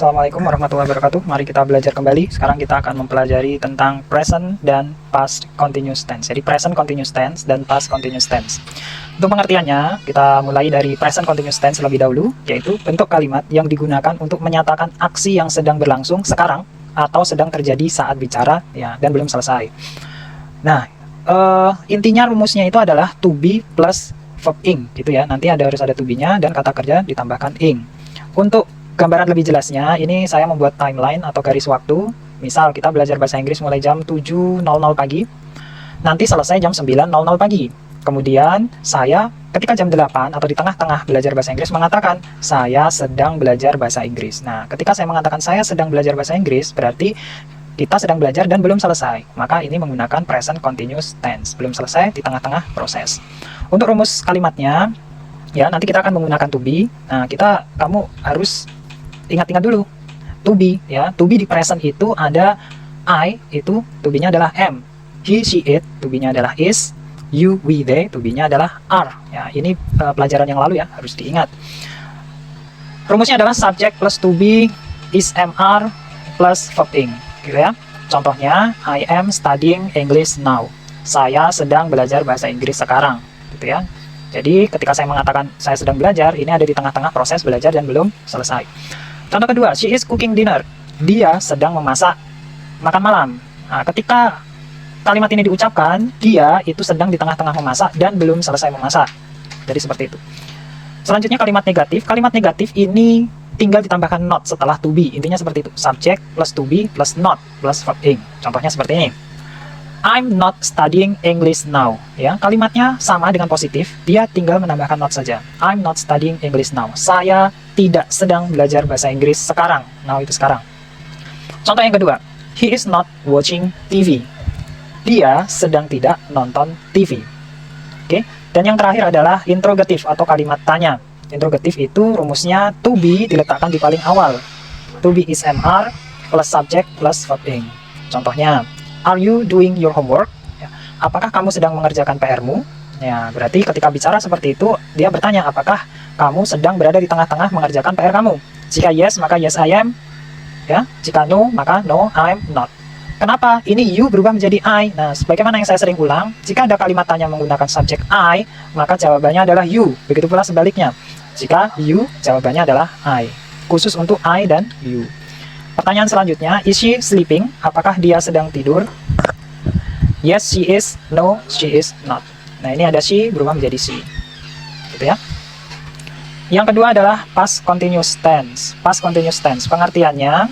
Assalamualaikum warahmatullahi wabarakatuh. Mari kita belajar kembali. Sekarang kita akan mempelajari tentang present dan past continuous tense. Jadi present continuous tense dan past continuous tense. Untuk pengertiannya, kita mulai dari present continuous tense terlebih dahulu, yaitu bentuk kalimat yang digunakan untuk menyatakan aksi yang sedang berlangsung sekarang atau sedang terjadi saat bicara ya, dan belum selesai. Nah, intinya rumusnya itu adalah to be plus verb ing gitu ya. Nanti harus ada to be-nya dan kata kerja ditambahkan ing. Untuk gambaran lebih jelasnya, ini saya membuat timeline atau garis waktu. Misal kita belajar bahasa Inggris mulai jam 7.00 pagi, nanti selesai jam 9.00 pagi. Kemudian saya ketika jam 8 atau di tengah-tengah belajar bahasa Inggris mengatakan saya sedang belajar bahasa Inggris. Nah, ketika saya mengatakan saya sedang belajar bahasa Inggris, berarti kita sedang belajar dan belum selesai. Maka ini menggunakan present continuous tense. Belum selesai, di tengah-tengah proses. Untuk rumus kalimatnya, ya nanti kita akan menggunakan to be. Nah, kamu harus ingat-ingat dulu. To be, ya. To be di present itu ada I, itu to be-nya adalah am. He, she, it, to be-nya adalah is. You, we, they, to be-nya adalah are. Ya, ini pelajaran yang lalu ya, harus diingat. Rumusnya adalah subject plus to be is, am, are plus verb ing. Gitu ya. Contohnya, I am studying English now. Saya sedang belajar bahasa Inggris sekarang. Gitu ya. Jadi ketika saya mengatakan saya sedang belajar, ini ada di tengah-tengah proses belajar dan belum selesai. Contoh kedua, she is cooking dinner. Dia sedang memasak makan malam. Nah, ketika kalimat ini diucapkan, dia itu sedang di tengah-tengah memasak dan belum selesai memasak. Jadi seperti itu. Selanjutnya kalimat negatif. Kalimat negatif ini tinggal ditambahkan not setelah to be. Intinya seperti itu. Subject plus to be plus not plus verb ing. Contohnya seperti ini. I'm not studying English now. Ya, kalimatnya sama dengan positif. Dia tinggal menambahkan not saja. I'm not studying English now. Saya tidak sedang belajar bahasa Inggris sekarang. Now itu sekarang. Contoh yang kedua. He is not watching TV. Dia sedang tidak nonton TV. Oke. Dan yang terakhir adalah interrogatif atau kalimat tanya. Interrogatif itu rumusnya to be diletakkan di paling awal. To be is am, plus subject plus verb ing. Contohnya, are you doing your homework? Ya, apakah kamu sedang mengerjakan PR-mu? Ya, berarti ketika bicara seperti itu, dia bertanya apakah kamu sedang berada di tengah-tengah mengerjakan PR kamu. Jika yes, maka yes I am. Ya, jika no, maka no I'm not. Kenapa? Ini you berubah menjadi I. Nah, sebagaimana yang saya sering ulang, jika ada kalimat tanya menggunakan subjek I, maka jawabannya adalah you. Begitu pula sebaliknya. Jika you, jawabannya adalah I. Khusus untuk I dan you. Pertanyaan selanjutnya, is she sleeping? Apakah dia sedang tidur? Yes, she is. No, she is not. Nah, ini ada she berubah menjadi she. Gitu ya. Yang kedua adalah past continuous tense. Past continuous tense, pengertiannya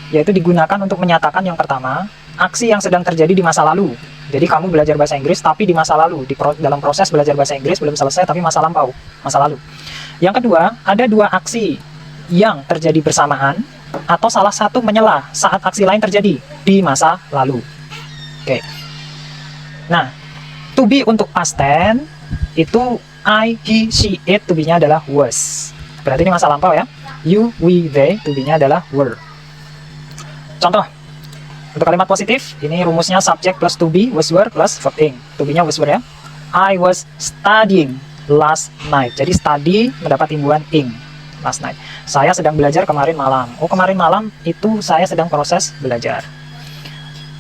yaitu digunakan untuk menyatakan yang pertama, aksi yang sedang terjadi di masa lalu. Jadi kamu belajar bahasa Inggris tapi di masa lalu, dalam proses belajar bahasa Inggris belum selesai tapi masa lampau, masa lalu. Yang kedua, ada dua aksi yang terjadi bersamaan atau salah satu menyela saat aksi lain terjadi di masa lalu. Oke. Nah, to be untuk past tense itu I, he, she, it, to be-nya adalah was. Berarti ini masa lampau ya. You, we, they, to be-nya adalah were. Contoh, untuk kalimat positif, ini rumusnya subject plus to be, was, were, plus verb ing. To be-nya was, were ya. I was studying last night. Jadi study mendapat imbuhan ing. Last night. Saya sedang belajar kemarin malam. Oh, kemarin malam itu saya sedang proses belajar.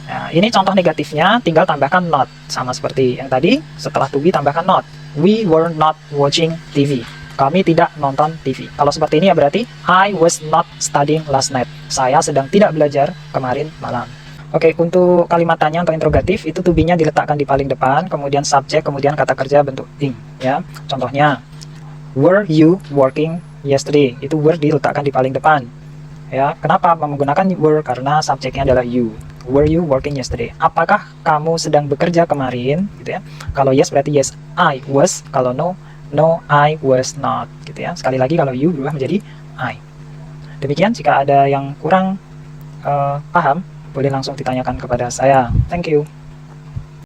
Nah, ini contoh negatifnya, tinggal tambahkan not. Sama seperti yang tadi, setelah to be tambahkan not. We were not watching TV. Kami tidak nonton TV. Kalau seperti ini ya berarti I was not studying last night. Saya sedang tidak belajar kemarin malam. Oke, untuk kalimat tanya atau interrogatif itu to be-nya diletakkan di paling depan, kemudian subjek, kemudian kata kerja bentuk ing ya. Contohnya, were you working yesterday? Itu were diletakkan di paling depan. Ya, kenapa menggunakan were? Karena subjeknya adalah you. Were you working yesterday? Apakah kamu sedang bekerja kemarin? Gitu ya. Kalau yes berarti yes I was. Kalau no, no I was not. Gitu ya. Sekali lagi kalau you berubah menjadi I. Demikian, jika ada yang kurang paham, boleh langsung ditanyakan kepada saya. Thank you.